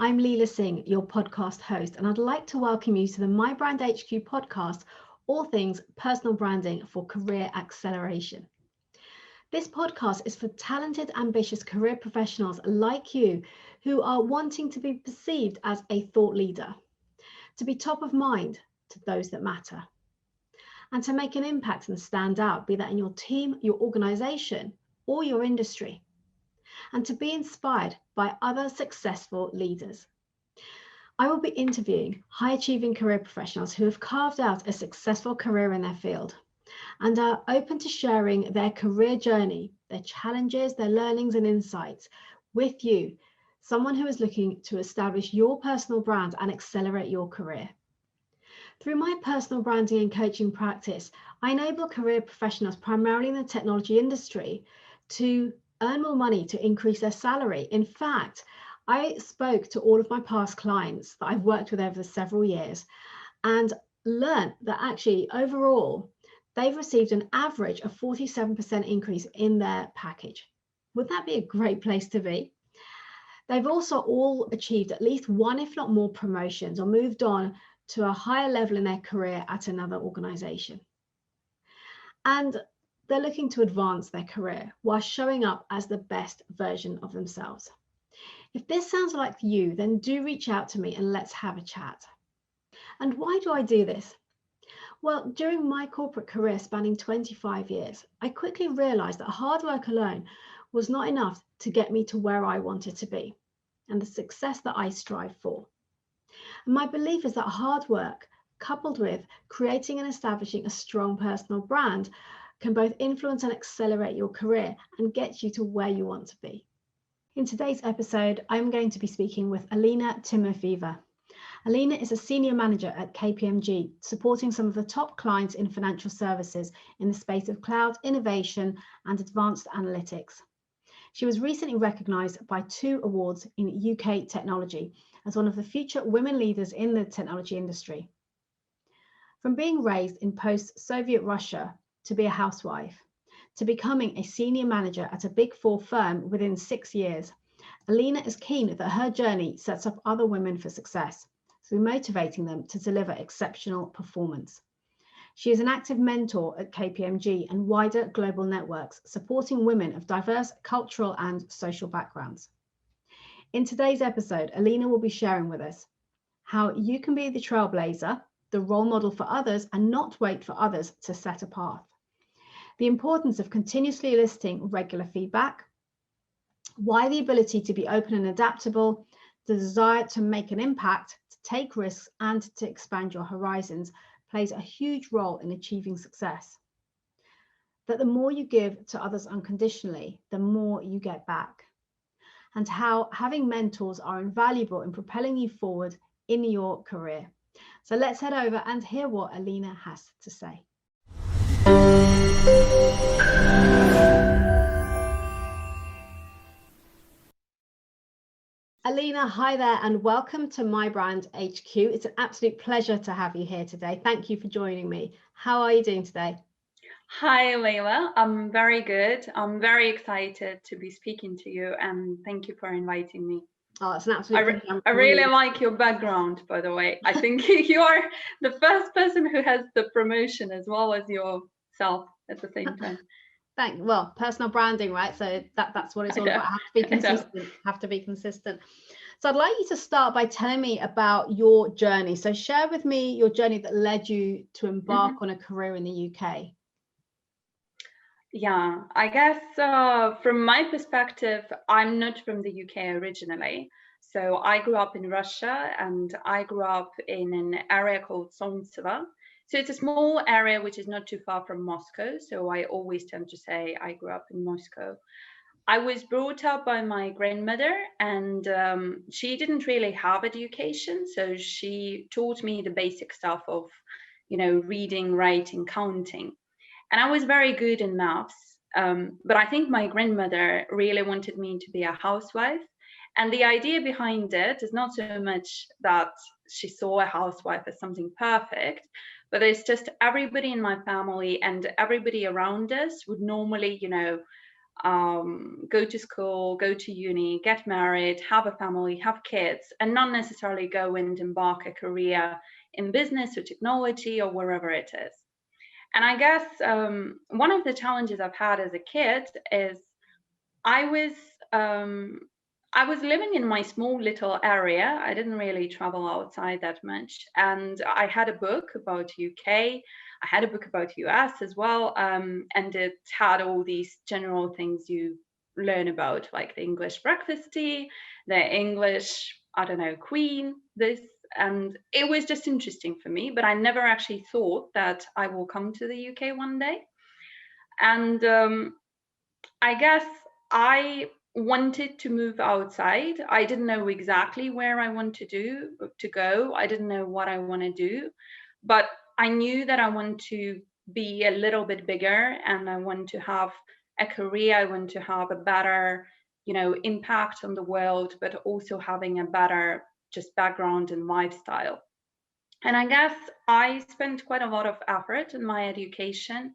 I'm Leela Singh, your podcast host, and I'd like to welcome you to the My Brand HQ podcast, all things personal branding for career acceleration. This podcast is for talented, ambitious career professionals like you who are wanting to be perceived as a thought leader, to be top of mind to those that matter, and to make an impact and stand out, be that in your team, your organization, or your industry, and to be inspired by other successful leaders. I will be interviewing high-achieving career professionals who have carved out a successful career in their field and are open to sharing their career journey, their challenges, their learnings and insights with you, someone who is looking to establish your personal brand and accelerate your career. Through my personal branding and coaching practice, I enable career professionals primarily in the technology industry to earn more money, to increase their salary. In fact, I spoke to all of my past clients that I've worked with over several years and learned that actually overall, they've received an average of 47% increase in their package. Would that be a great place to be? They've also all achieved at least one, if not more, promotions or moved on to a higher level in their career at another organization. And they're looking to advance their career while showing up as the best version of themselves. If this sounds like you, then do reach out to me and let's have a chat. And why do I do this? Well, during my corporate career spanning 25 years, I quickly realized that hard work alone was not enough to get me to where I wanted to be and the success that I strive for. And my belief is that hard work, coupled with creating and establishing a strong personal brand, can both influence and accelerate your career and get you to where you want to be. In today's episode, I'm going to be speaking with Alina Timofeeva. Alina is a senior manager at KPMG, supporting some of the top clients in financial services in the space of cloud innovation and advanced analytics. She was recently recognized by 2 awards in UK technology as one of the future women leaders in the technology industry. From being raised in post-Soviet Russia to be a housewife, to becoming a senior manager at a Big 4 firm within 6 years, Alina is keen that her journey sets up other women for success through motivating them to deliver exceptional performance. She is an active mentor at KPMG and wider global networks, supporting women of diverse cultural and social backgrounds. In today's episode, Alina will be sharing with us how you can be the trailblazer, the role model for others, and not wait for others to set a path. The importance of continuously eliciting regular feedback, why the ability to be open and adaptable, the desire to make an impact, to take risks, and to expand your horizons plays a huge role in achieving success. That the more you give to others unconditionally, the more you get back. And how having mentors are invaluable in propelling you forward in your career. So let's head over and hear what Alina has to say. Alina, hi there and welcome to My Brand HQ. It's an absolute pleasure to have you here today. Thank you for joining me. How are you doing today? Hi, Leila. I'm very good. I'm very excited to be speaking to you and thank you for inviting me. Oh, it's an absolute pleasure. I really like your background, by the way. I think you are the first person who has the promotion as well as yourself at the same time. Well, personal branding, right? So that's what it's all about. Have to be consistent. So I'd like you to start by telling me about your journey. So share with me your journey that led you to embark on a career in the UK. Yeah, I guess from my perspective, I'm not from the UK originally. So I grew up in Russia and I grew up in an area called Solntsevo. So it's a small area which is not too far from Moscow. So I always tend to say I grew up in Moscow. I was brought up by my grandmother and she didn't really have education. So she taught me the basic stuff of, reading, writing, counting. And I was very good in maths. But I think my grandmother really wanted me to be a housewife. And the idea behind it is not so much that she saw a housewife as something perfect, but it's just everybody in my family and everybody around us would normally, go to school, go to uni, get married, have a family, have kids, and not necessarily go and embark a career in business or technology or wherever it is. And I guess one of the challenges I've had as a kid is I was I was living in my small little area. I didn't really travel outside that much, and I had a book about UK. I had a book about US as well, and it had all these general things you learn about, like the English breakfast tea, the English, I don't know, Queen, this, and it was just interesting for me. But I never actually thought that I will come to the UK one day, and I guess I wanted to move outside. I didn't know exactly where I want to go. I didn't know what I want to do, but I knew that I want to be a little bit bigger, and I want to have a career. I want to have a better, impact on the world, but also having a better just background and lifestyle. And I guess I spent quite a lot of effort in my education.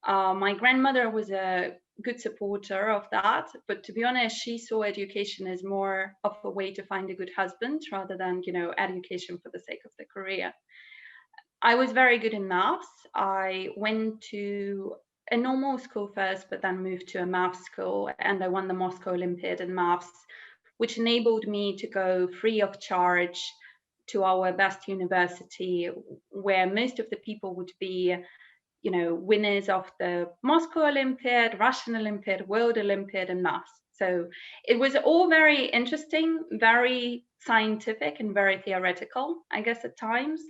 My grandmother was a good supporter of that, but to be honest, she saw education as more of a way to find a good husband rather than, education for the sake of the career. I was very good in maths. I went to a normal school first, but then moved to a maths school, and I won the Moscow Olympiad in maths, which enabled me to go free of charge to our best university, where most of the people would be winners of the Moscow Olympiad, Russian Olympiad, World Olympiad, and maths. So it was all very interesting, very scientific, and very theoretical, I guess, at times.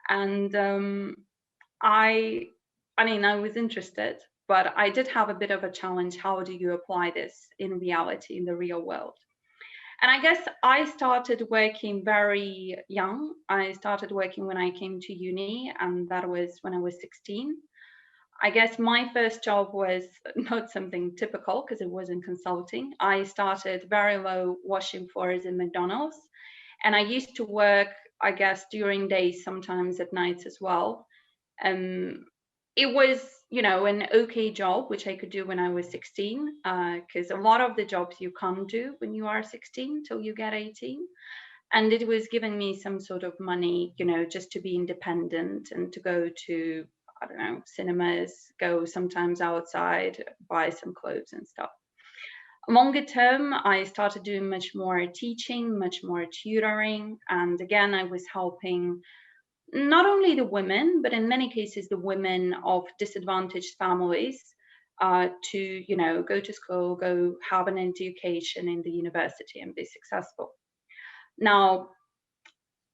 And I was interested, but I did have a bit of a challenge. How do you apply this in reality, in the real world? And I guess I started working very young. I started working when I came to uni, and that was when I was 16. I guess my first job was not something typical because it was in consulting. I started very low washing floors in McDonald's, and I used to work, I guess, during days, sometimes at nights as well. It was, an okay job, which I could do when I was 16, because a lot of the jobs you can't do when you are 16 till you get 18. And it was giving me some sort of money, just to be independent and to go to, I don't know, cinemas, go sometimes outside, buy some clothes and stuff. Longer term, I started doing much more teaching, much more tutoring. And again, I was helping not only the women, but in many cases, the women of disadvantaged families to, go to school, go have an education in the university and be successful. Now,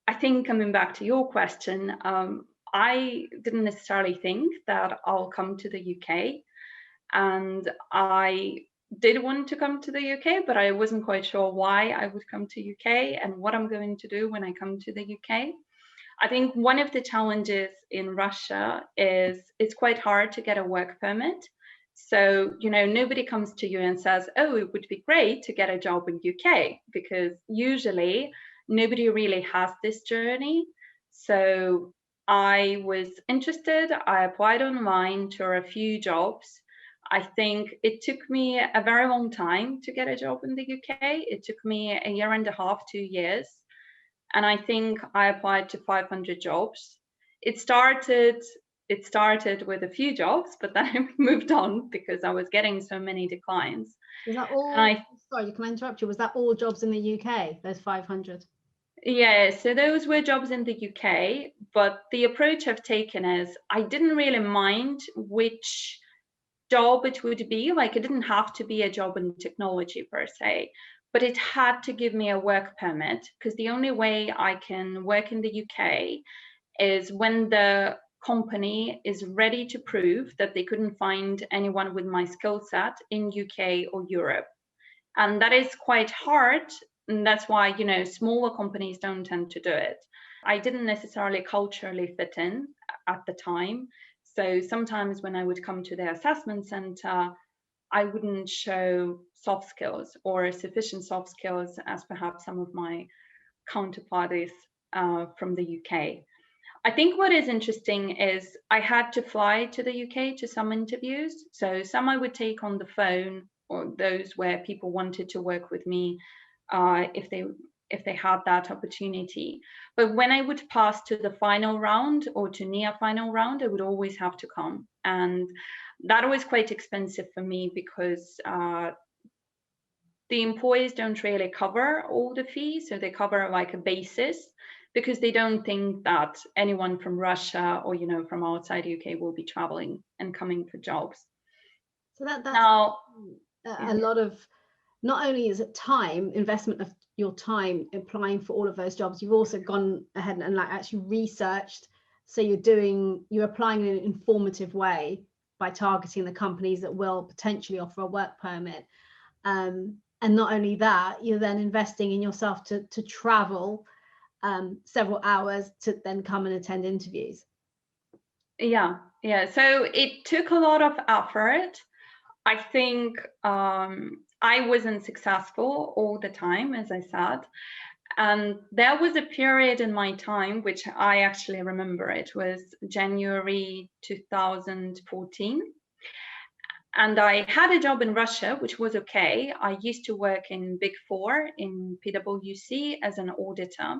I think coming back to your question, I didn't necessarily think that I'll come to the UK. And I did want to come to the UK, but I wasn't quite sure why I would come to UK and what I'm going to do when I come to the UK. I think one of the challenges in Russia is it's quite hard to get a work permit. So, nobody comes to you and says, oh, it would be great to get a job in UK, because usually nobody really has this journey. So I was interested. I applied online to a few jobs. I think it took me a very long time to get a job in the UK. It took me a year and a half, 2 years. And I think I applied to 500 jobs. It started with a few jobs, but then I moved on because I was getting so many declines. Was that all? Sorry, can I interrupt you? Was that all jobs in the UK, those 500? Yeah, so those were jobs in the UK, but the approach I've taken is I didn't really mind which job it would be. Like, it didn't have to be a job in technology per se, but it had to give me a work permit, because the only way I can work in the UK is when the company is ready to prove that they couldn't find anyone with my skill set in UK or Europe. And that is quite hard. And that's why, smaller companies don't tend to do it. I didn't necessarily culturally fit in at the time. So sometimes when I would come to the assessment center, I wouldn't show soft skills or sufficient soft skills as perhaps some of my counterparties from the UK. I think what is interesting is I had to fly to the UK to some interviews. So some I would take on the phone, or those where people wanted to work with me if they had that opportunity. But when I would pass to the final round or to near final round, I would always have to come. And that was quite expensive for me because the employers don't really cover all the fees. So they cover like a basis, because they don't think that anyone from Russia or, from outside UK will be traveling and coming for jobs. So that's now, a lot of, not only is it time, investment of your time applying for all of those jobs, you've also gone ahead and like actually researched. So you're applying in an informative way by targeting the companies that will potentially offer a work permit. And not only that, you're then investing in yourself to travel several hours to then come and attend interviews. Yeah. So it took a lot of effort. I think I wasn't successful all the time, as I said. And there was a period in my time, which I actually remember. It was January 2014. And I had a job in Russia, which was okay. I used to work in Big Four in PwC as an auditor.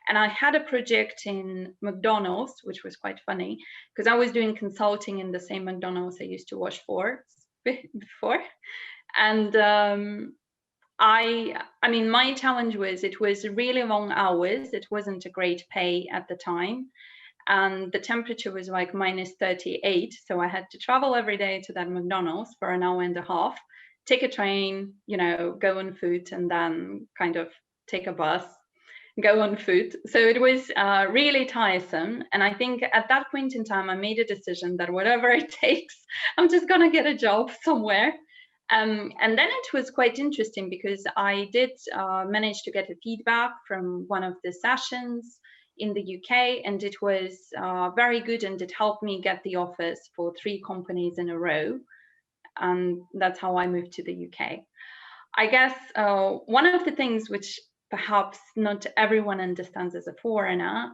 And I had a project in McDonald's, which was quite funny, because I was doing consulting in the same McDonald's I used to wash for before. And I mean, my challenge was, it was really long hours. It wasn't a great pay at the time. And the temperature was like -38. So I had to travel every day to that McDonald's for an hour and a half, take a train, go on foot, and then kind of take a bus, go on foot. So it was really tiresome. And I think at that point in time, I made a decision that whatever it takes, I'm just going to get a job somewhere. And then it was quite interesting, because I did manage to get a feedback from one of the sessions in the UK, and it was very good, and it helped me get the offers for 3 companies in a row. And that's how I moved to the UK. I guess one of the things which perhaps not everyone understands as a foreigner,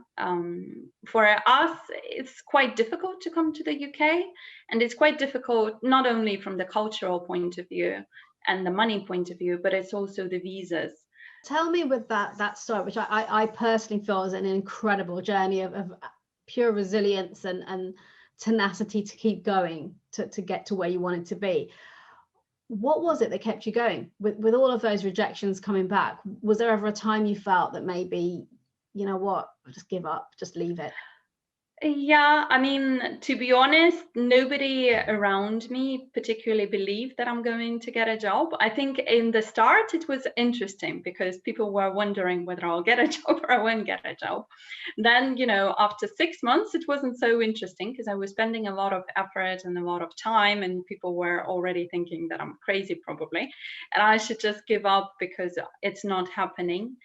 for us, it's quite difficult to come to the UK. And it's quite difficult not only from the cultural point of view and the money point of view, but it's also the visas. Tell me with that story, which I personally feel is an incredible journey of pure resilience and tenacity to keep going to get to where you wanted to be. What was it that kept you going with all of those rejections coming back? Was there ever a time you felt that maybe, you know what, I'll just give up, just leave it? Yeah, I mean, to be honest, nobody around me particularly believed that I'm going to get a job. I think in the start, it was interesting because people were wondering whether I'll get a job or I won't get a job. Then, after 6 months, it wasn't so interesting because I was spending a lot of effort and a lot of time, and people were already thinking that I'm crazy probably, and I should just give up because it's not happening.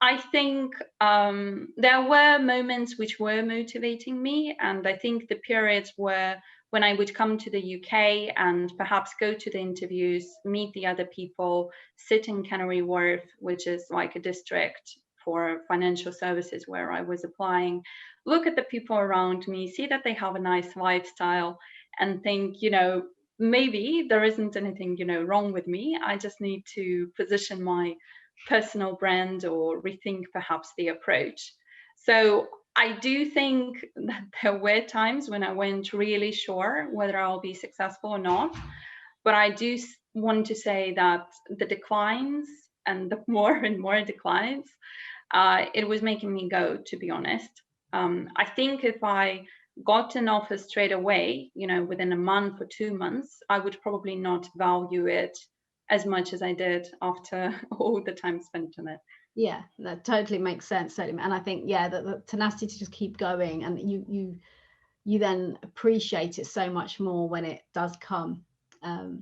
I think there were moments which were motivating me, and I think the periods were when I would come to the UK and perhaps go to the interviews, meet the other people, sit in Canary Wharf, which is like a district for financial services where I was applying, look at the people around me, see that they have a nice lifestyle, and think, maybe there isn't anything, wrong with me. I just need to position my personal brand or rethink perhaps the approach. So I do think that there were times when I weren't really sure whether I'll be successful or not. But I do want to say that the declines and the more and more declines, it was making me go, to be honest. I think if I got an offer straight away, within a month or 2 months, I would probably not value it as much as I did after all the time spent on it. Yeah, that totally makes sense. Totally. And I think, the tenacity to just keep going, and you then appreciate it so much more when it does come.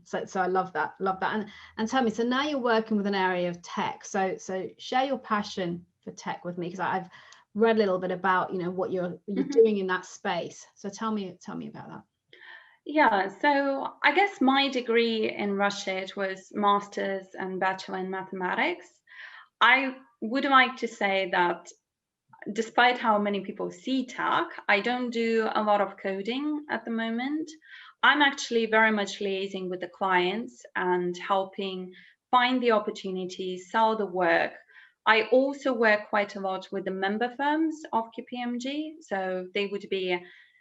So I love that. And tell me, so now you're working with an area of tech. So share your passion for tech with me, because I've read a little bit about what you're doing in that space. So tell me about that. Yeah, so I guess my degree in Russia, it was master's and bachelor in mathematics. I would like to say that despite how many people see tech, I don't do a lot of coding at the moment. I'm actually very much liaising with the clients and helping find the opportunities, sell the work. I also work quite a lot with the member firms of KPMG. So they would be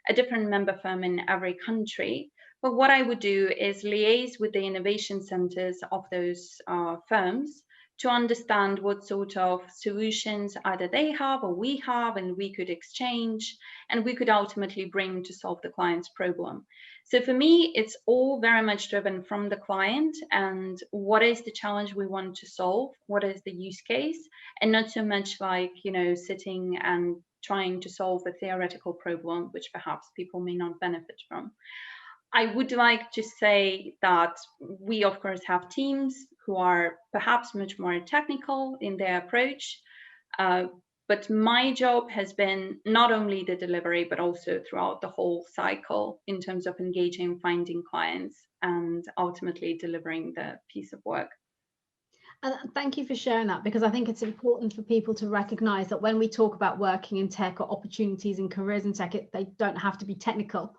a different member firm in every country. But what I would do is liaise with the innovation centers of those firms to understand what sort of solutions either they have or we have, and we could exchange, and we could ultimately bring to solve the client's problem. So for me, it's all very much driven from the client and what is the challenge we want to solve, what is the use case, and not so much like, sitting and trying to solve a theoretical problem, which perhaps people may not benefit from. I would like to say that we, of course, have teams who are perhaps much more technical in their approach, but my job has been not only the delivery, but also throughout the whole cycle in terms of engaging, finding clients, and ultimately delivering the piece of work. And thank you for sharing that, because I think it's important for people to recognize that when we talk about working in tech or opportunities and careers in tech, they don't have to be technical.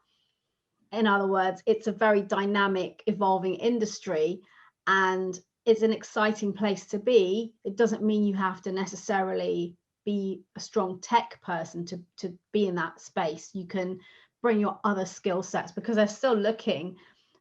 In other words, it's a very dynamic, evolving industry, and it's an exciting place to be. It doesn't mean you have to necessarily be a strong tech person to be in that space. You can bring your other skill sets, because they're still looking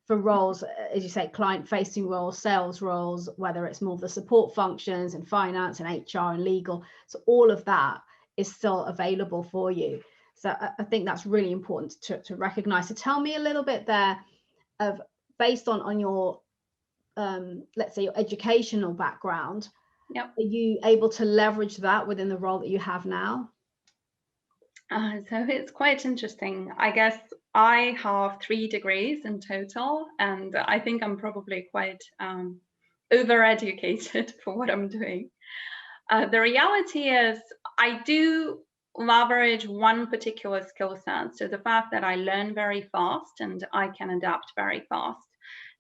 for roles, as you say, client-facing roles, sales roles, whether it's more of the support functions in finance and HR and legal. So all of that is still available for you. So I think that's really important to recognize. So tell me a little bit there of, based on your, let's say, your educational background, Yep. Are you able to leverage that within the role that you have now? So it's quite interesting. I guess I have 3 degrees in total, and I think I'm probably quite overeducated for what I'm doing. The reality is I do leverage one particular skill set. So the fact that I learn very fast and I can adapt very fast.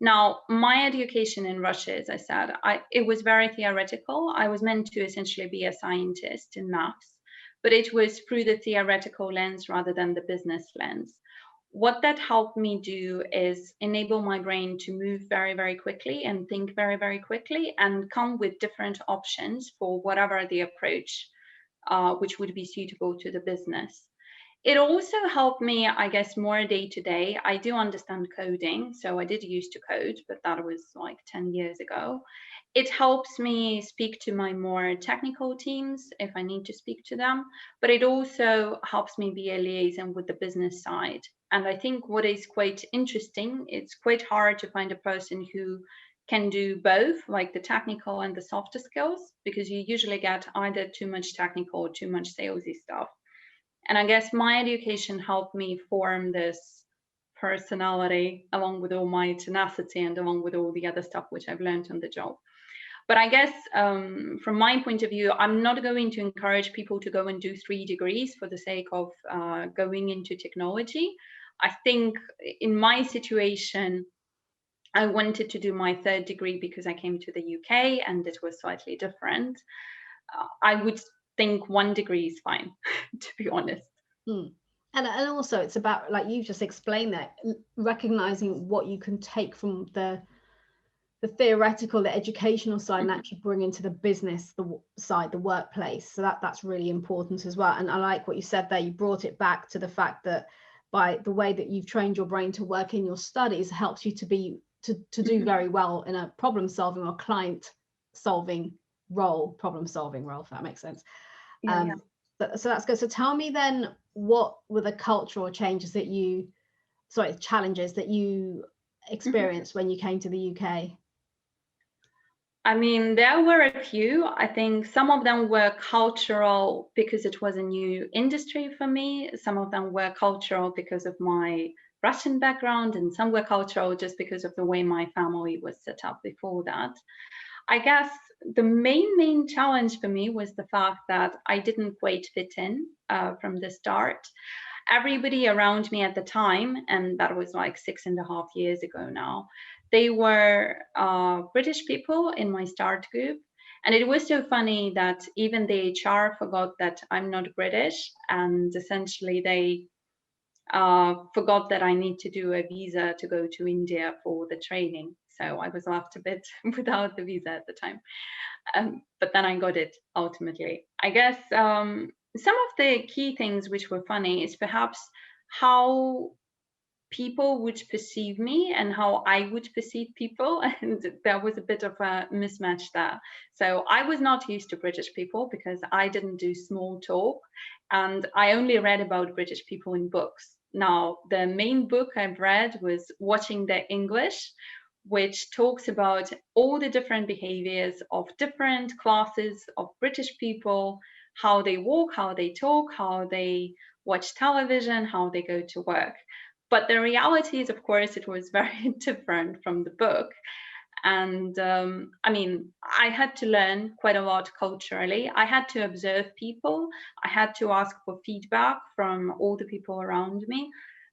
Now, my education in Russia, as I said, it was very theoretical. I was meant to essentially be a scientist in maths, but it was through the theoretical lens rather than the business lens. What that helped me do is enable my brain to move very, very quickly and think very, very quickly and come with different options for whatever the approach which would be suitable to the business. It also helped me, I guess, more day to day. I do understand coding, so I did used to code, but that was like 10 years ago. It helps me speak to my more technical teams if I need to speak to them, but it also helps me be a liaison with the business side. And I think what is quite interesting, it's quite hard to find a person who can do both, like the technical and the softer skills, because you usually get either too much technical or too much salesy stuff. And I guess my education helped me form this personality along with all my tenacity and along with all the other stuff which I've learned on the job. But I guess from my point of view, I'm not going to encourage people to go and do 3 degrees for the sake of going into technology. I think in my situation, I wanted to do my 3rd degree because I came to the UK and it was slightly different. I would think 1 degree is fine, to be honest. And also it's about, like you just explained that, recognizing what you can take from the theoretical, the educational side, and actually bring into the business, the side, the workplace. So that's really important as well. And I like what you said there. You brought it back to the fact that by the way that you've trained your brain to work in your studies helps you to do very well in a problem solving or client solving role, if that makes sense. Yeah. So that's good. So tell me then, what were the cultural challenges that you experienced when you came to the UK? I mean, there were a few. I think some of them were cultural because it was a new industry for me. Some of them were cultural because of my Russian background, and some were cultural just because of the way my family was set up before that. I guess the main challenge for me was the fact that I didn't quite fit in from the start. Everybody around me at the time, and that was like 6.5 years ago now, they were British people in my start group, And it was so funny that even the HR forgot that I'm not British, and essentially they forgot that I need to do a visa to go to India for the training. So I was left a bit without the visa at the time. But then I got it ultimately. I guess some of the key things which were funny is perhaps how people would perceive me and how I would perceive people. And there was a bit of a mismatch there. So I was not used to British people because I didn't do small talk. And I only read about British people in books. Now, the main book I've read was Watching the English, which talks about all the different behaviors of different classes of British people, how they walk, how they talk, how they watch television, how they go to work. But the reality is, of course, it was very different from the book. And I mean, I had to learn quite a lot culturally. I had to observe people. I had to ask for feedback from all the people around me.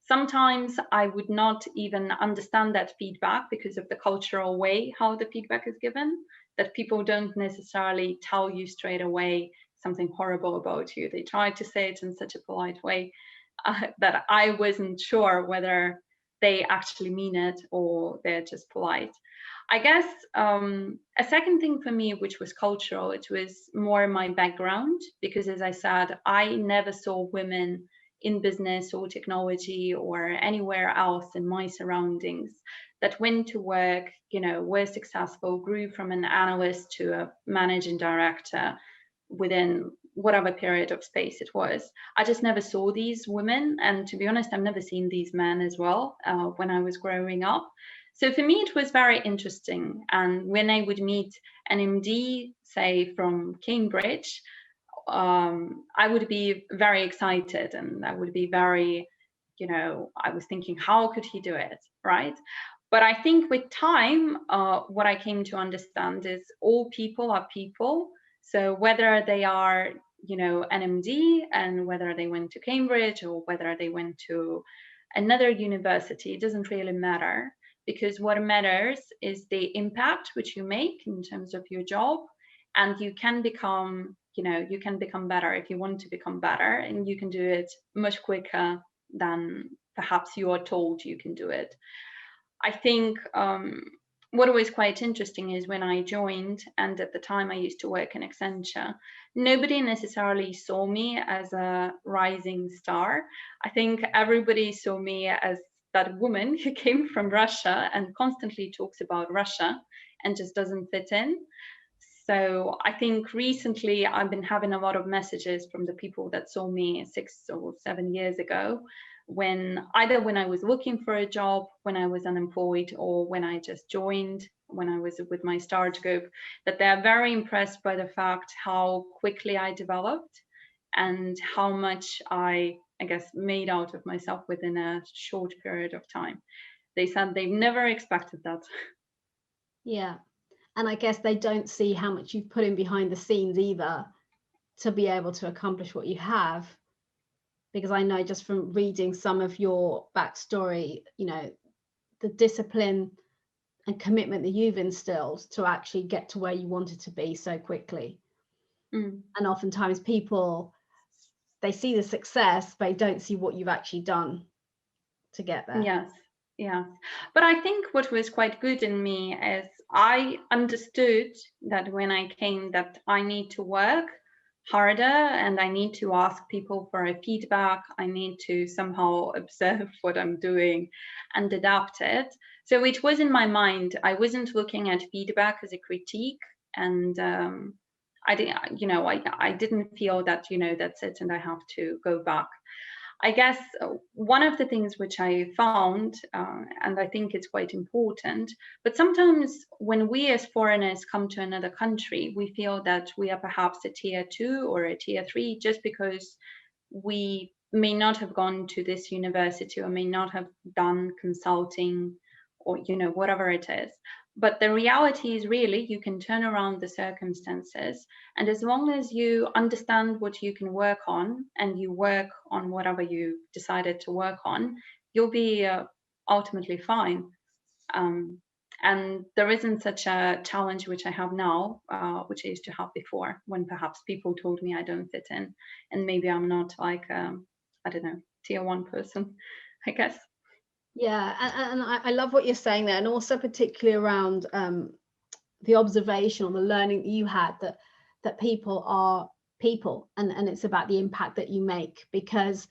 Sometimes I would not even understand that feedback because of the cultural way how the feedback is given, that people don't necessarily tell you straight away something horrible about you. They try to say it in such a polite way that I wasn't sure whether they actually mean it or they're just polite. I guess a second thing for me, which was cultural, it was more my background, because as I said, I never saw women in business or technology or anywhere else in my surroundings that went to work, you know, were successful, grew from an analyst to a managing director within whatever period of space it was. I just never saw these women. And to be honest, I've never seen these men as well when I was growing up. So for me, it was very interesting. And when I would meet an MD, say from Cambridge, I would be very excited and I would be very, you know, I was thinking, how could he do it, right? But I think with time, what I came to understand is all people are people. So whether they are, you know, an MD and whether they went to Cambridge or whether they went to another university, it doesn't really matter, because what matters is the impact which you make in terms of your job. And you can become, you know, you can become better if you want to become better, and you can do it much quicker than perhaps you are told you can do it. I think what was quite interesting is when I joined, and at the time I used to work in Accenture, nobody necessarily saw me as a rising star. I think everybody saw me as that woman who came from Russia and constantly talks about Russia and just doesn't fit in. So I think recently I've been having a lot of messages from the people that saw me 6 or 7 years ago, when either when I was looking for a job, when I was unemployed, or when I just joined, when I was with my start group, that they're very impressed by the fact how quickly I developed and how much I guess, made out of myself within a short period of time. They said they've never expected that. Yeah. And I guess they don't see how much you've put in behind the scenes either to be able to accomplish what you have. Because I know just from reading some of your backstory, you know, the discipline and commitment that you've instilled to actually get to where you wanted to be so quickly. And oftentimes people, they see the success, but they don't see what you've actually done to get there. Yes. Yeah. But I think what was quite good in me is I understood that when I came that I need to work harder and I need to ask people for a feedback. I need to somehow observe what I'm doing and adapt it. So it was in my mind. I wasn't looking at feedback as a critique, and I didn't, you know, I didn't feel that, you know, that's it and I have to go back. I guess one of the things which I found, and I think it's quite important, but sometimes when we as foreigners come to another country, we feel that we are perhaps a tier 2 or a tier 3 just because we may not have gone to this university or may not have done consulting or, you know, whatever it is. But the reality is really you can turn around the circumstances. And as long as you understand what you can work on and you work on whatever you decided to work on, you'll be ultimately fine. And there isn't such a challenge which I have now, which I used to have before, when perhaps people told me I don't fit in, and maybe I'm not like, I don't know, tier 1 person, I guess. Yeah, and I love what you're saying there, and also particularly around the observation or the learning that you had, that people are people, and it's about the impact that you make. Because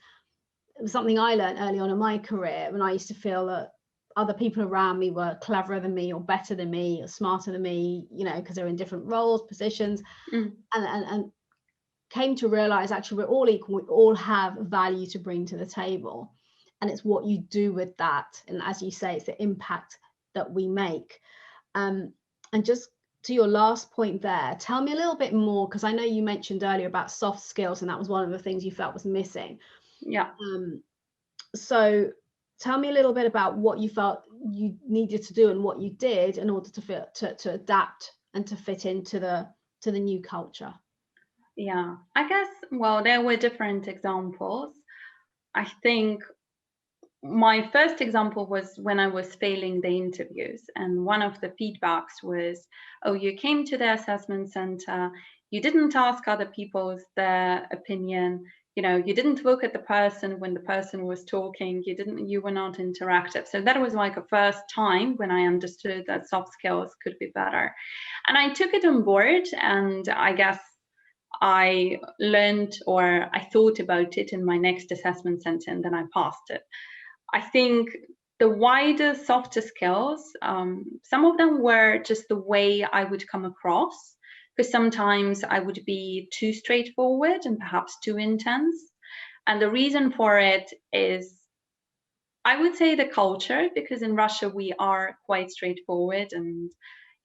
it was something I learned early on in my career, when I used to feel that other people around me were cleverer than me or better than me or smarter than me, you know, because they're in different roles, positions, and came to realize actually we're all equal, we all have value to bring to the table, and it's what you do with that. And as you say, it's the impact that we make. And just to your last point there, tell me a little bit more, because I know you mentioned earlier about soft skills, and that was one of the things you felt was missing. Yeah. So tell me a little bit about what you felt you needed to do and what you did in order to adapt and to fit into the new culture. Yeah, I guess, well, there were different examples. I think my first example was when I was failing the interviews, and one of the feedbacks was, oh, you came to the assessment center, you didn't ask other people's their opinion, you know, you didn't look at the person when the person was talking, you were not interactive. So that was like a first time when I understood that soft skills could be better. And I took it on board, and I guess I learned, or I thought about it in my next assessment center, and then I passed it. I think the wider softer skills, some of them were just the way I would come across, because sometimes I would be too straightforward and perhaps too intense. And the reason for it is, I would say, the culture, because in Russia we are quite straightforward and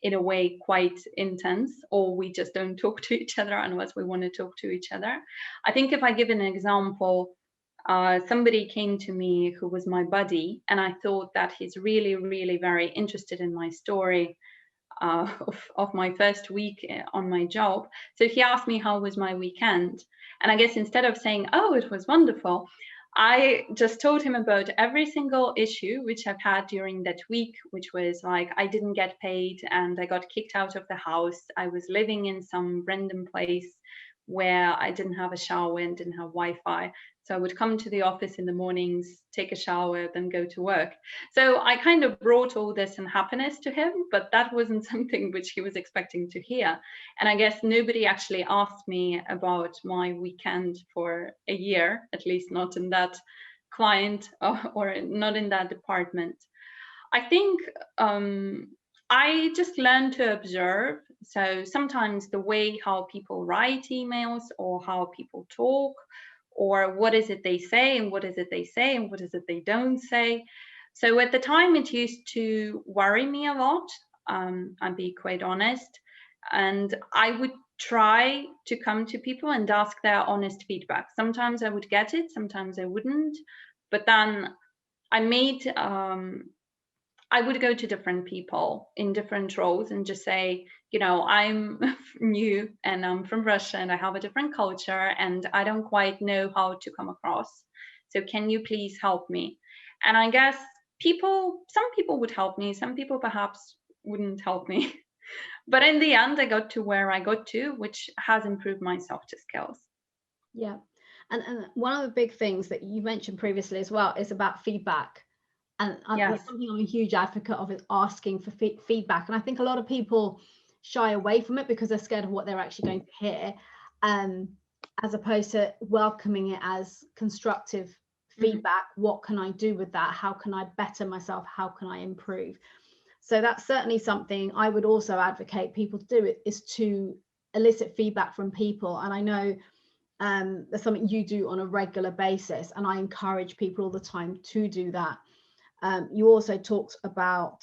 in a way quite intense, or we just don't talk to each other unless we want to talk to each other. I think if I give an example, somebody came to me who was my buddy, and I thought that he's really, really very interested in my story of my first week on my job. So he asked me how was my weekend. And I guess instead of saying, oh, it was wonderful, I just told him about every single issue which I've had during that week, which was like, I didn't get paid and I got kicked out of the house. I was living in some random place where I didn't have a shower and didn't have Wi-Fi. So I would come to the office in the mornings, take a shower, then go to work. So I kind of brought all this unhappiness to him, but that wasn't something which he was expecting to hear. And I guess nobody actually asked me about my weekend for a year, at least not in that client or not in that department. I think I just learned to observe. So sometimes the way how people write emails, or how people talk, or what is it they say and what is it they say and what is it they don't say. So at the time it used to worry me a lot, I'll be quite honest. And I would try to come to people and ask their honest feedback. Sometimes I would get it, sometimes I wouldn't. But then I made I would go to different people in different roles and just say, you know, I'm new and I'm from Russia and I have a different culture and I don't quite know how to come across. So can you please help me? And I guess some people would help me, some people perhaps wouldn't help me. But in the end, I got to where I got to, which has improved my softer skills. Yeah. And one of the big things that you mentioned previously as well is about feedback. And Yes. something I'm a huge advocate of is asking for feedback. And I think a lot of people shy away from it because they're scared of what they're actually going to hear, as opposed to welcoming it as constructive feedback. What can I do with that? How can I better myself? How can I improve? So that's certainly something I would also advocate people to do, it is to elicit feedback from people. And I know there's something you do on a regular basis, and I encourage people all the time to do that. You also talked about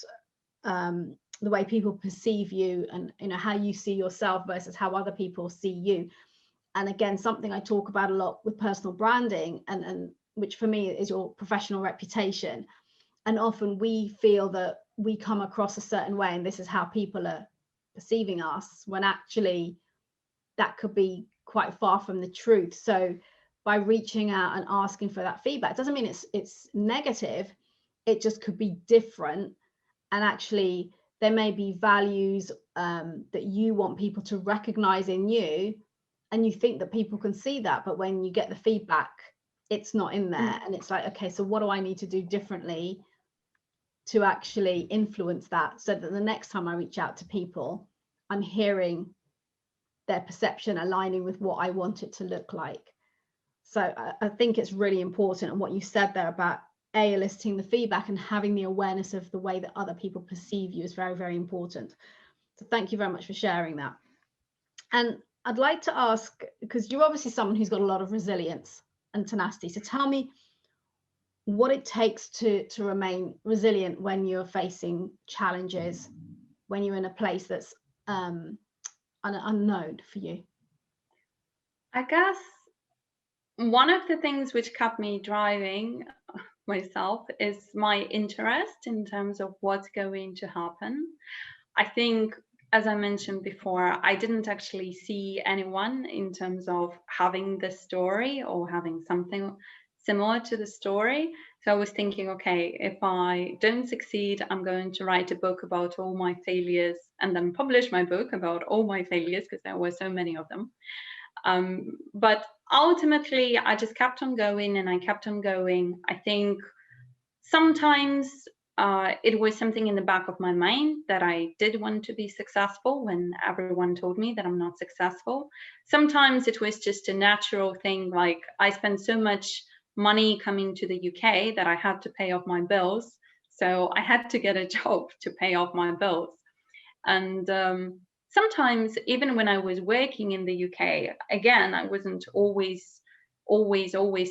the way people perceive you, and you know how you see yourself versus how other people see you. And again, something I talk about a lot with personal branding, and which for me is your professional reputation. And often we feel that we come across a certain way and this is how people are perceiving us, when actually that could be quite far from the truth. So by reaching out and asking for that feedback doesn't mean it's negative. It just could be different, and actually there may be values that you want people to recognize in you, and you think that people can see that, but when you get the feedback, it's not in there. And it's like, okay, so what do I need to do differently to actually influence that, so that the next time I reach out to people, I'm hearing their perception aligning with what I want it to look like. So I think it's really important. And what you said there about eliciting the feedback and having the awareness of the way that other people perceive you is very, very important. So thank you very much for sharing that. And I'd like to ask, because you're obviously someone who's got a lot of resilience and tenacity, so tell me what it takes to remain resilient when you're facing challenges, when you're in a place that's unknown for you. I guess one of the things which kept me driving myself is my interest in terms of what's going to happen. I think, as I mentioned before, I didn't actually see anyone in terms of having this story or having something similar to the story. So I was thinking, okay, if I don't succeed, I'm going to write a book about all my failures and then publish my book about all my failures, because there were so many of them. But ultimately, I just kept on going and I kept on going. I think sometimes it was something in the back of my mind that I did want to be successful when everyone told me that I'm not successful. Sometimes it was just a natural thing, like I spent so much money coming to the UK that I had to pay off my bills. So I had to get a job to pay off my bills. And sometimes even when I was working in the UK, again, I wasn't always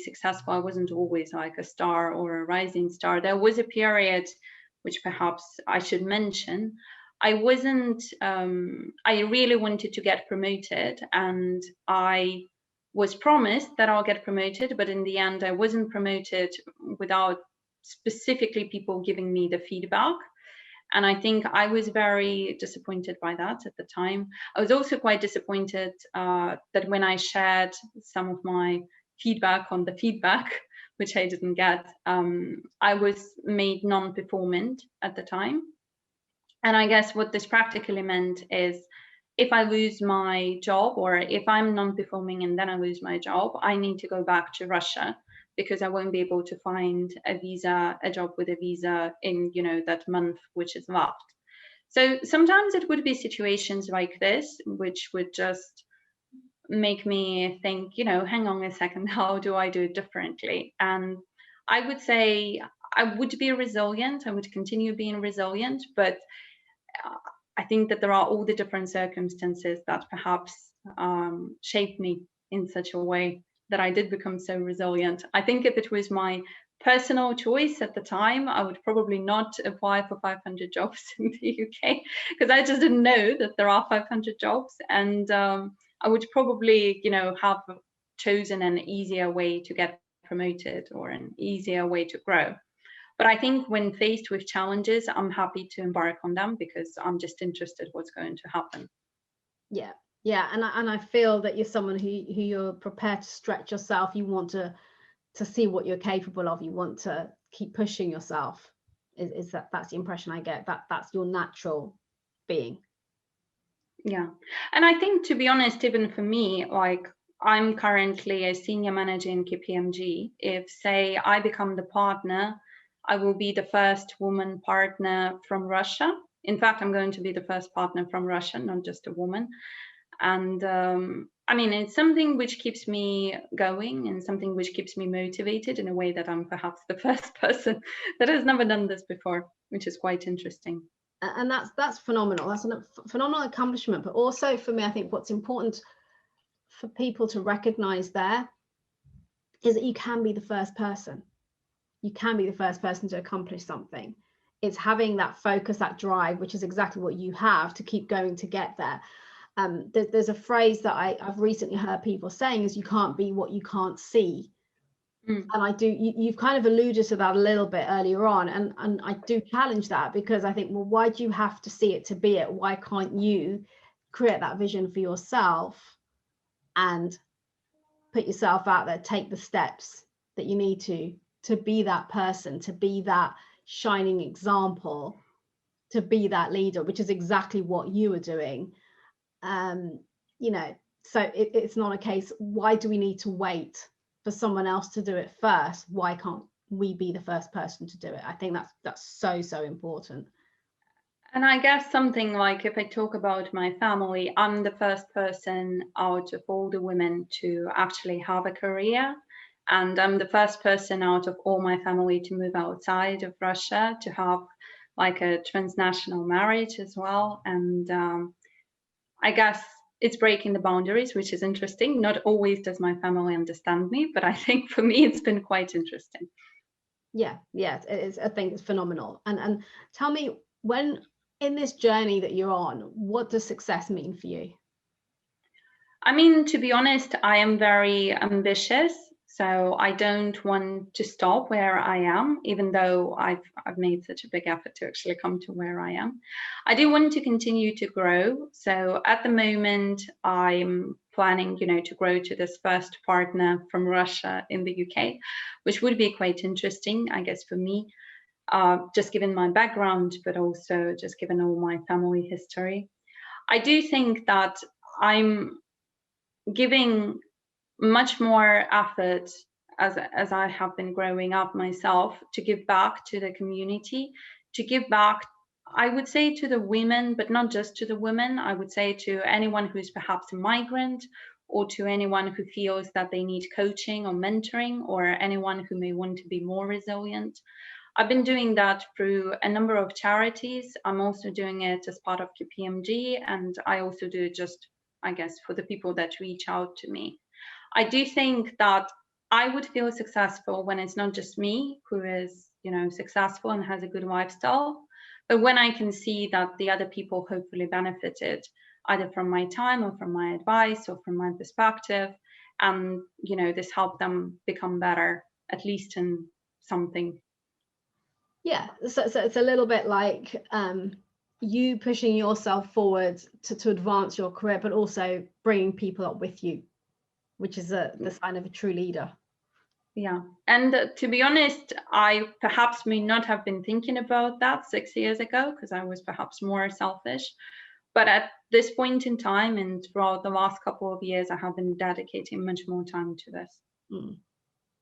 successful. I wasn't always like a star or a rising star. There was a period, which perhaps I should mention, I really wanted to get promoted, and I was promised that I'll get promoted, but in the end I wasn't promoted without specifically people giving me the feedback. And I think I was very disappointed by that at the time. I was also quite disappointed that when I shared some of my feedback on the feedback, which I didn't get, I was made non-performant at the time. And I guess what this practically meant is, if I lose my job, or if I'm non-performing and then I lose my job, I need to go back to Russia, because I won't be able to find a job with a visa in, that month which is left. So sometimes it would be situations like this, which would just make me think, hang on a second, how do I do it differently? And I would say I would be resilient. I would continue being resilient, but I think that there are all the different circumstances that perhaps shaped me in such a way that I did become so resilient. I think if it was my personal choice at the time, I would probably not apply for 500 jobs in the UK, because I just didn't know that there are 500 jobs. And I would probably, have chosen an easier way to get promoted or an easier way to grow. But I think when faced with challenges, I'm happy to embark on them, because I'm just interested what's going to happen. Yeah, and I feel that you're someone who you're prepared to stretch yourself. You want to see what you're capable of. You want to keep pushing yourself. That's the impression I get. That's your natural being. Yeah, and I think, to be honest, even for me, like, I'm currently a senior manager in KPMG. If, say, I become the partner, I will be the first woman partner from Russia. In fact, I'm going to be the first partner from Russia, not just a woman. And it's something which keeps me going and something which keeps me motivated in a way that I'm perhaps the first person that has never done this before, which is quite interesting. And that's phenomenal. That's a phenomenal accomplishment. But also for me, I think what's important for people to recognize there is that you can be the first person. You can be the first person to accomplish something. It's having that focus, that drive, which is exactly what you have, to keep going to get there. There's a phrase that I've recently heard people saying, is you can't be what you can't see. And you've kind of alluded to that a little bit earlier on, and I do challenge that, because I think, well, why do you have to see it to be it? Why can't you create that vision for yourself and put yourself out there, take the steps that you need to be that person, to be that shining example, to be that leader, which is exactly what you were doing. You know, so it's not a case, why do we need to wait for someone else to do it first? Why can't we be the first person to do it? I think that's so important. And I guess something like, if I talk about my family, I'm the first person out of all the women to actually have a career. And I'm the first person out of all my family to move outside of Russia, to have like a transnational marriage as well. And I guess it's breaking the boundaries, which is interesting. Not always does my family understand me, but I think for me, it's been quite interesting. Yeah, it is. I think it's phenomenal. And tell me, when in this journey that you're on, what does success mean for you? I mean, to be honest, I am very ambitious. So I don't want to stop where I am, even though I've made such a big effort to actually come to where I am. I do want to continue to grow. So at the moment, I'm planning, to grow to this first partner from Russia in the UK, which would be quite interesting, I guess, for me, just given my background, but also just given all my family history. I do think that I'm giving much more effort as I have been growing up myself to give back to the community, to give back, I would say, to the women, but not just to the women. I would say to anyone who is perhaps a migrant, or to anyone who feels that they need coaching or mentoring, or anyone who may want to be more resilient. I've been doing that through a number of charities. I'm also doing it as part of KPMG, and I also do it just, I guess, for the people that reach out to me. I do think that I would feel successful when it's not just me who is, successful and has a good lifestyle, but when I can see that the other people hopefully benefited either from my time or from my advice or from my perspective, and, this helped them become better, at least in something. Yeah, so it's a little bit like you pushing yourself forward to advance your career, but also bringing people up with you, which is the sign of a true leader. Yeah, and to be honest, I perhaps may not have been thinking about that 6 years ago, because I was perhaps more selfish. But at this point in time and throughout the last couple of years, I have been dedicating much more time to this.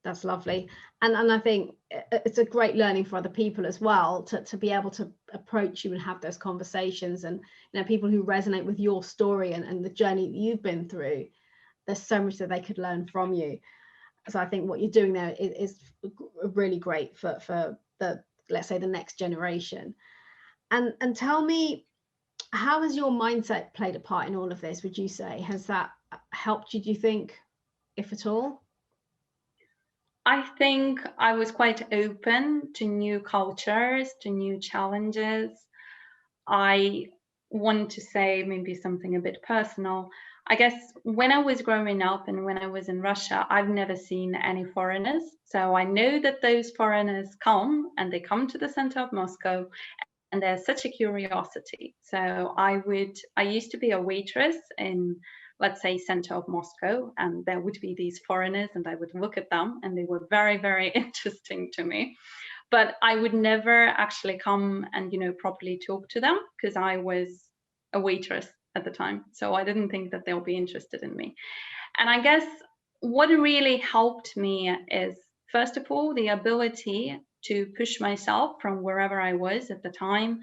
That's lovely. And I think it's a great learning for other people as well, to be able to approach you and have those conversations. And people who resonate with your story and the journey that you've been through, there's so much that they could learn from you. So I think what you're doing there is really great for the, let's say, the next generation. And tell me, how has your mindset played a part in all of this, would you say? Has that helped you, do you think, if at all? I think I was quite open to new cultures, to new challenges. I want to say maybe something a bit personal. I guess when I was growing up and when I was in Russia, I've never seen any foreigners. So I know that those foreigners come, and they come to the center of Moscow, and there's such a curiosity. So I used to be a waitress in, let's say, center of Moscow, and there would be these foreigners, and I would look at them, and they were very, very interesting to me. But I would never actually come and, properly talk to them, because I was a waitress at the time. So I didn't think that they'll be interested in me. And I guess what really helped me is, first of all, the ability to push myself from wherever I was at the time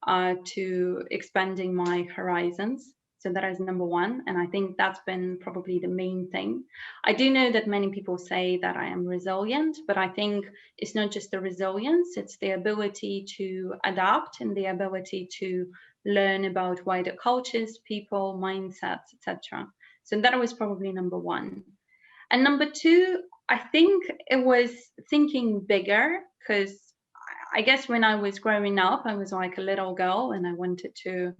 to expanding my horizons. So that is number one. And I think that's been probably the main thing. I do know that many people say that I am resilient, but I think it's not just the resilience, it's the ability to adapt and the ability to learn about wider cultures, people, mindsets, etc. So that was probably number one. And number two, I think it was thinking bigger, because I guess when I was growing up, I was like a little girl and I wanted to,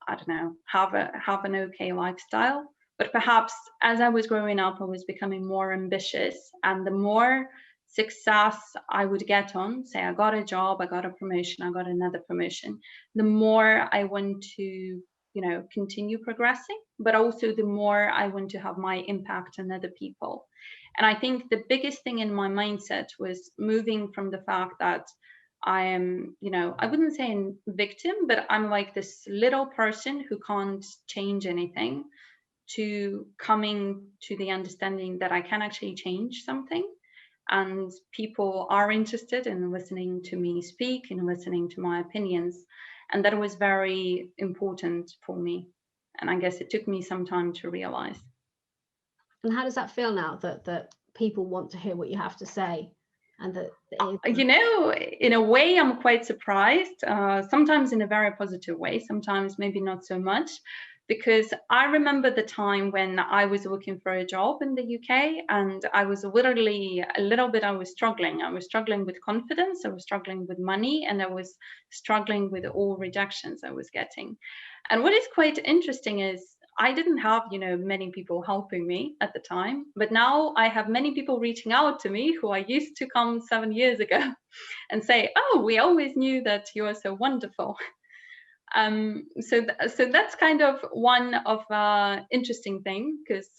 I don't know, have an okay lifestyle. But perhaps as I was growing up, I was becoming more ambitious, and the more success I would get on, say I got a job, I got a promotion, I got another promotion, the more I want to, continue progressing, but also the more I want to have my impact on other people. And I think the biggest thing in my mindset was moving from the fact that I am, I wouldn't say a victim, but I'm like this little person who can't change anything, to coming to the understanding that I can actually change something. And people are interested in listening to me speak and listening to my opinions. And that was very important for me. And I guess it took me some time to realize. And how does that feel now that people want to hear what you have to say? And that in a way, I'm quite surprised, sometimes in a very positive way, sometimes maybe not so much, because I remember the time when I was looking for a job in the UK, and I was literally I was struggling. I was struggling with confidence, I was struggling with money, and I was struggling with all rejections I was getting. And what is quite interesting is I didn't have, many people helping me at the time, but now I have many people reaching out to me who I used to come 7 years ago and say, "Oh, we always knew that you are so wonderful." So that's kind of one of interesting thing, because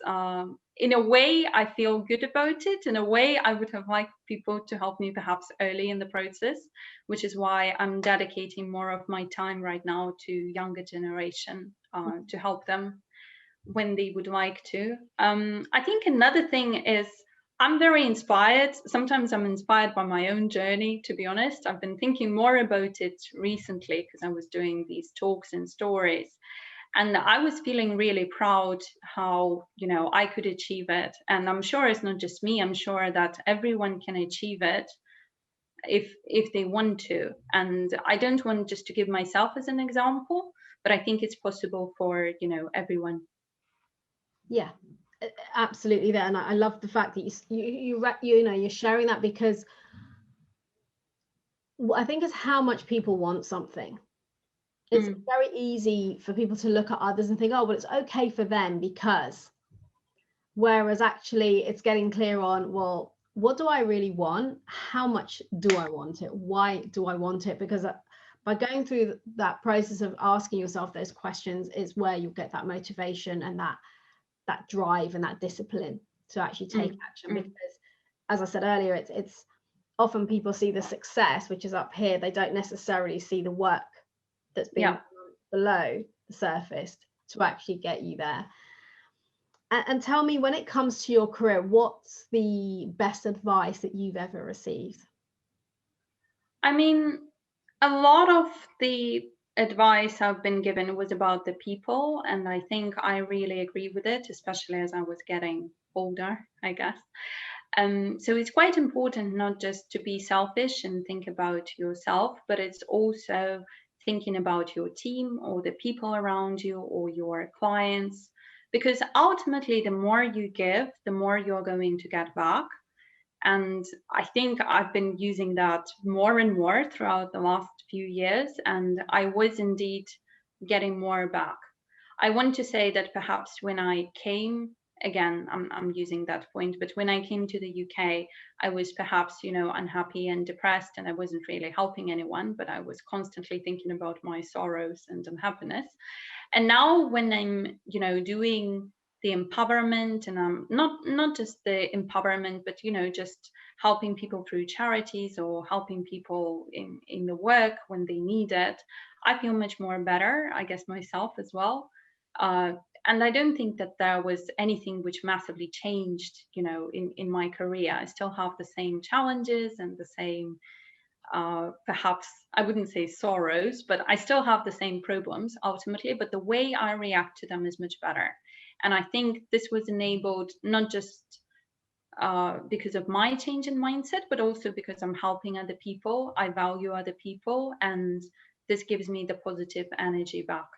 in a way I feel good about it. In a way, I would have liked people to help me perhaps early in the process, which is why I'm dedicating more of my time right now to younger generation, to help them when they would like to. I think another thing is I'm very inspired. Sometimes I'm inspired by my own journey, to be honest. I've been thinking more about it recently because I was doing these talks and stories. And I was feeling really proud how, I could achieve it. And I'm sure it's not just me. I'm sure that everyone can achieve it if they want to. And I don't want just to give myself as an example, but I think it's possible for, everyone. Yeah, absolutely there. And I love the fact that you're sharing that, because what I think is how much people want something. It's very easy for people to look at others and think, oh, well, it's okay for them because, whereas actually it's getting clear on, well, what do I really want? How much do I want it? Why do I want it? Because by going through that process of asking yourself those questions is where you'll get that motivation and that drive and that discipline to actually take action. Because as I said earlier, it's often people see the success, which is up here. They don't necessarily see the work that's being done below the surface to actually get you there. And tell me, when it comes to your career, what's the best advice that you've ever received? I mean, a lot of the advice I've been given was about the people, and I think I really agree with it, especially as I was getting older, I guess. So it's quite important not just to be selfish and think about yourself, but it's also thinking about your team or the people around you or your clients, because ultimately the more you give, the more you're going to get back. And I think I've been using that more and more throughout the last few years, and I was indeed getting more back. I want to say that perhaps when I came, again, I'm using that point, but when I came to the UK, I was perhaps, unhappy and depressed, and I wasn't really helping anyone, but I was constantly thinking about my sorrows and unhappiness. And now when I'm, doing the empowerment, and not just the empowerment, but just helping people through charities or helping people in the work when they need it, I feel much more better, I guess, myself as well. And I don't think that there was anything which massively changed, in my career. I still have the same challenges and the same, perhaps I wouldn't say sorrows, but I still have the same problems ultimately, but the way I react to them is much better. And I think this was enabled not just because of my change in mindset, but also because I'm helping other people, I value other people, and this gives me the positive energy back.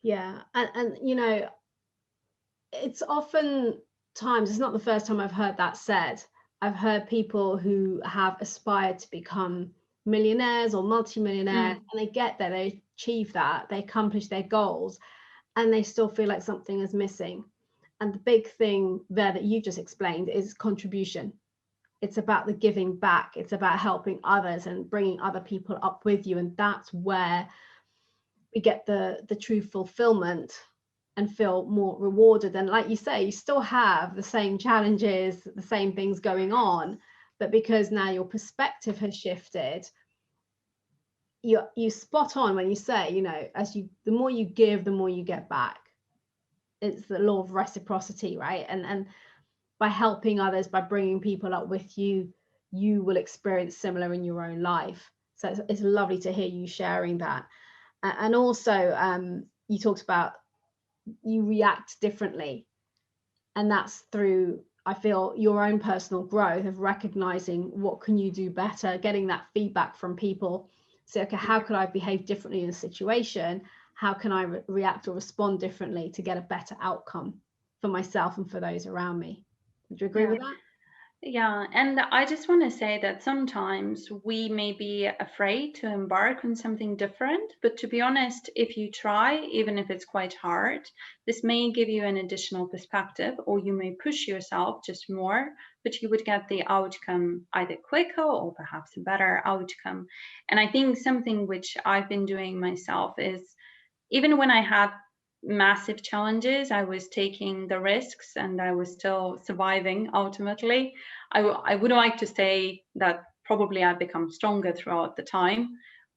Yeah, and it's often times, it's not the first time I've heard that said. I've heard people who have aspired to become millionaires or multimillionaires, and they get there, they achieve that, they accomplish their goals, and they still feel like something is missing. And the big thing there that you just explained is contribution. It's about the giving back. It's about helping others and bringing other people up with you. And that's where we get the true fulfillment and feel more rewarded. And like you say, you still have the same challenges, the same things going on, but because now your perspective has shifted, you spot on when you say, you know, the more you give, the more you get back. It's the law of reciprocity, right? And by helping others, by bringing people up with you, you will experience similar in your own life. So it's lovely to hear you sharing that. And also, you talked about you react differently, and that's through, I feel, your own personal growth of recognizing what can you do better, getting that feedback from people. So, okay, how could I behave differently in a situation? How can I react or respond differently to get a better outcome for myself and for those around me? Would you agree with that? Yeah, and I just want to say that sometimes we may be afraid to embark on something different, but to be honest, if you try, even if it's quite hard, this may give you an additional perspective, or you may push yourself just more, but you would get the outcome either quicker or perhaps a better outcome. And I think something which I've been doing myself is, even when I had massive challenges, I was taking the risks and I was still surviving ultimately. I would like to say that probably I've become stronger throughout the time,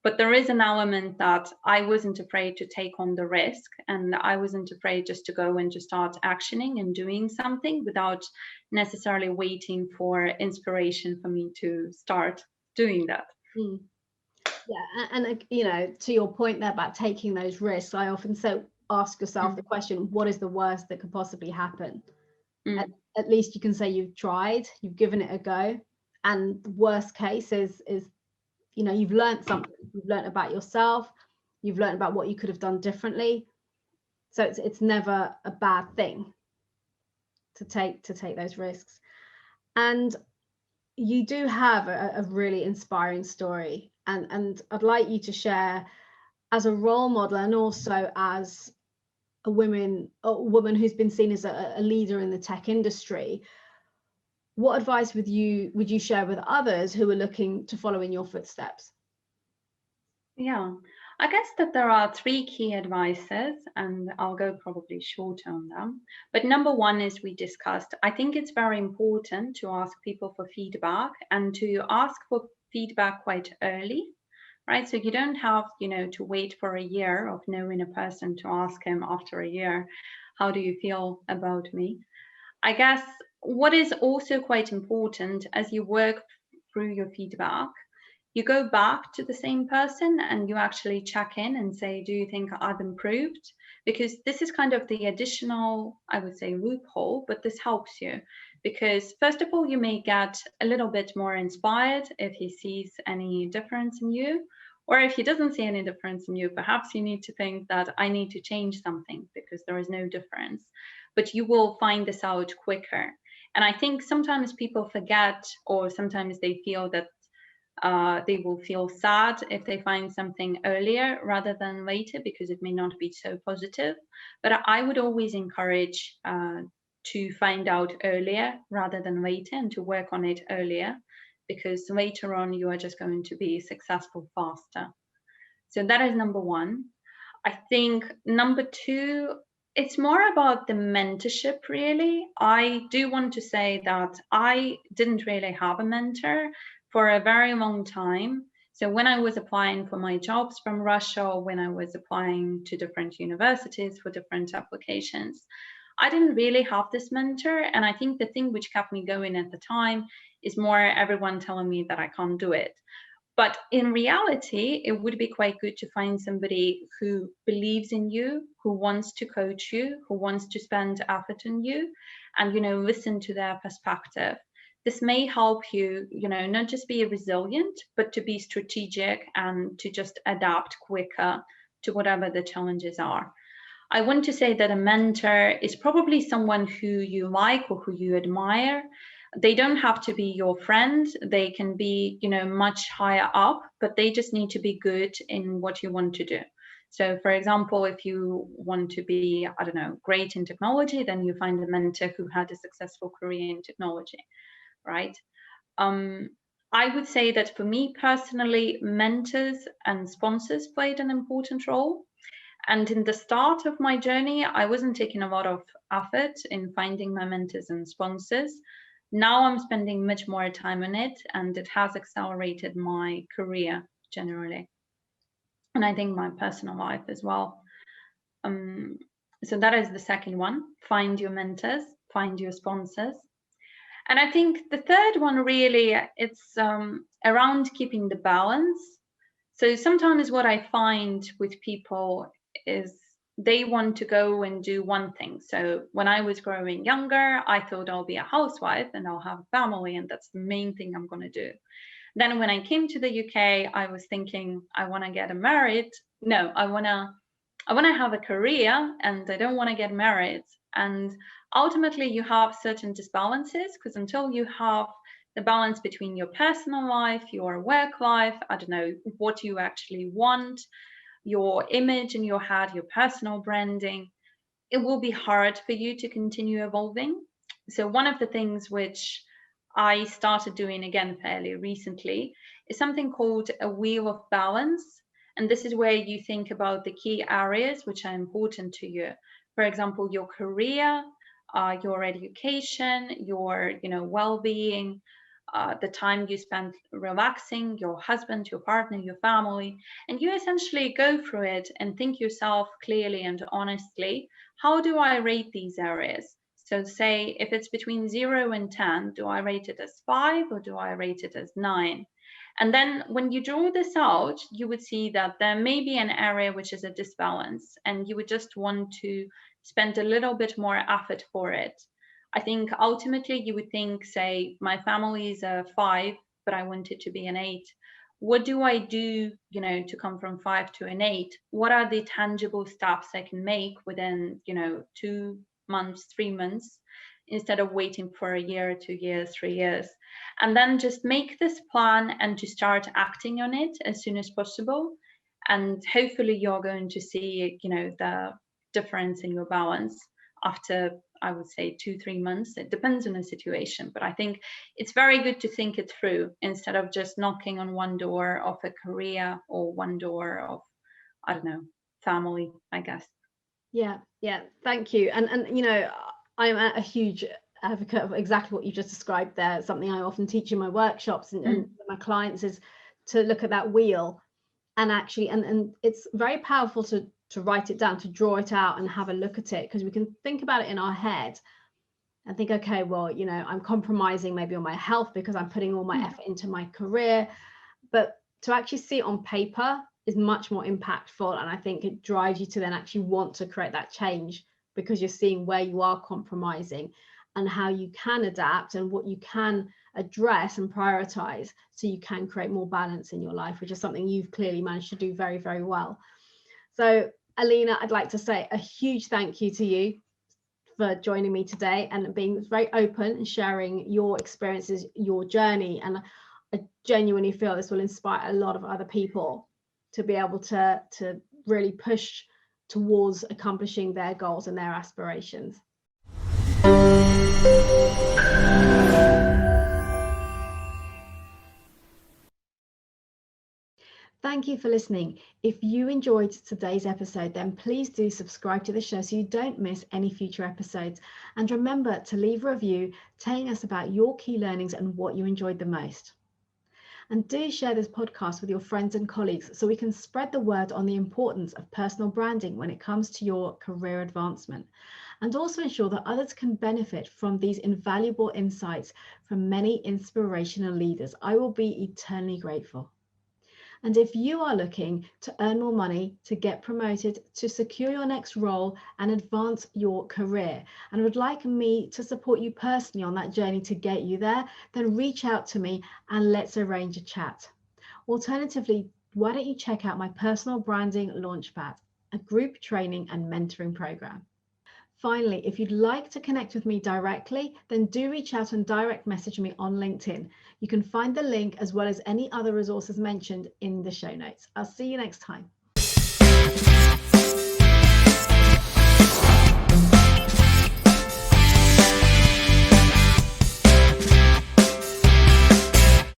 but there is an element that I wasn't afraid to take on the risk, and I wasn't afraid just to go and just start actioning and doing something without necessarily waiting for inspiration for me to start doing that. Mm. Yeah, and you know, to your point there about taking those risks, I often say, ask yourself the question, what is the worst that could possibly happen? At least you can say you've tried, you've given it a go, and the worst case is you know, you've learned something, you've learned about yourself, you've learned about what you could have done differently. So it's never a bad thing to take those risks. And you do have a really inspiring story, and I'd like you to share, as a role model and also as a woman who's been seen as a leader in the tech industry, what advice would you share with others who are looking to follow in your footsteps? Yeah, I guess that there are three key advices, and I'll go probably shorter on them. But number one is, we discussed, I think it's very important to ask people for feedback, and to ask for feedback quite early, right? So you don't have, to wait for a year of knowing a person to ask him after a year, how do you feel about me? I guess what is also quite important as you work through your feedback, you go back to the same person and you actually check in and say, do you think I've improved? Because this is kind of the additional, I would say, loophole, but this helps you. Because first of all, you may get a little bit more inspired if he sees any difference in you. Or if he doesn't see any difference in you, perhaps you need to think that I need to change something because there is no difference. But you will find this out quicker. And I think sometimes people forget, or sometimes they feel that they will feel sad if they find something earlier rather than later, because it may not be so positive. But I would always encourage to find out earlier rather than later, and to work on it earlier, because later on you are just going to be successful faster. So that is number one. I think number two, it's more about the mentorship, really. I do want to say that I didn't really have a mentor for a very long time. So when I was applying for my jobs from Russia, or when I was applying to different universities for different applications, I didn't really have this mentor. And I think the thing which kept me going at the time is more everyone telling me that I can't do it. But in reality, it would be quite good to find somebody who believes in you, who wants to coach you, who wants to spend effort on you, and, listen to their perspective. This may help you, not just be resilient, but to be strategic and to just adapt quicker to whatever the challenges are. I want to say that a mentor is probably someone who you like or who you admire. They don't have to be your friend. They can be, much higher up, but they just need to be good in what you want to do. So, for example, if you want to be, I don't know, great in technology, then you find a mentor who had a successful career in technology, right? I would say that for me personally, mentors and sponsors played an important role. And in the start of my journey, I wasn't taking a lot of effort in finding my mentors and sponsors. Now I'm spending much more time on it, and it has accelerated my career generally. And I think my personal life as well. So that is the second one. Find your mentors, find your sponsors. And I think the third one really, it's around keeping the balance. So sometimes what I find with people is they want to go and do one thing. So when I was growing younger, I thought I'll be a housewife and I'll have a family, and that's the main thing I'm going to do. Then when I came to the UK, I was thinking I want to get married. No, I want to have a career, and I don't want to get married. And ultimately you have certain disbalances, because until you have the balance between your personal life, your work life, I don't know what you actually want, your image in your head, your personal branding, it will be hard for you to continue evolving. So one of the things which I started doing again fairly recently is something called a wheel of balance. And this is where you think about the key areas which are important to you. For example, your career, your education, your well-being, the time you spend relaxing, your husband, your partner, your family, and you essentially go through it and think yourself clearly and honestly, how do I rate these areas? So say if it's between 0 and 10, do I rate it as 5 or do I rate it as 9? And then when you draw this out, you would see that there may be an area which is a disbalance, and you would just want to spend a little bit more effort for it. I think ultimately you would think, say, my family is a 5, but I want it to be an 8. What do I do, to come from 5 to an 8? What are the tangible steps I can make within, 2 months, 3 months, instead of waiting for a year, 2 years, 3 years? And then just make this plan and to start acting on it as soon as possible. And hopefully you're going to see, the difference in your balance after, I would say, 2-3 months. It depends on the situation, but I think it's very good to think it through instead of just knocking on one door of a career or one door of, I don't know, family, I guess. Yeah, thank you. And I'm a huge advocate of exactly what you just described there. Something I often teach in my workshops and my clients is to look at that wheel and actually, and it's very powerful to write it down, to draw it out and have a look at it, because we can think about it in our head and think, okay, well, I'm compromising maybe on my health because I'm putting all my effort into my career. But to actually see it on paper is much more impactful. And I think it drives you to then actually want to create that change, because you're seeing where you are compromising and how you can adapt and what you can address and prioritize, so you can create more balance in your life, which is something you've clearly managed to do very, very well. So Alina, I'd like to say a huge thank you to you for joining me today and being very open and sharing your experiences, your journey. And I genuinely feel this will inspire a lot of other people to be able to really push towards accomplishing their goals and their aspirations. Thank you for listening. If you enjoyed today's episode, then please do subscribe to the show so you don't miss any future episodes. And remember to leave a review telling us about your key learnings and what you enjoyed the most. And do share this podcast with your friends and colleagues so we can spread the word on the importance of personal branding when it comes to your career advancement. And also ensure that others can benefit from these invaluable insights from many inspirational leaders. I will be eternally grateful. And if you are looking to earn more money, to get promoted, to secure your next role and advance your career, and would like me to support you personally on that journey to get you there, then reach out to me and let's arrange a chat. Alternatively, why don't you check out my personal branding launchpad, a group training and mentoring program. Finally, if you'd like to connect with me directly, then do reach out and direct message me on LinkedIn. You can find the link as well as any other resources mentioned in the show notes. I'll see you next time.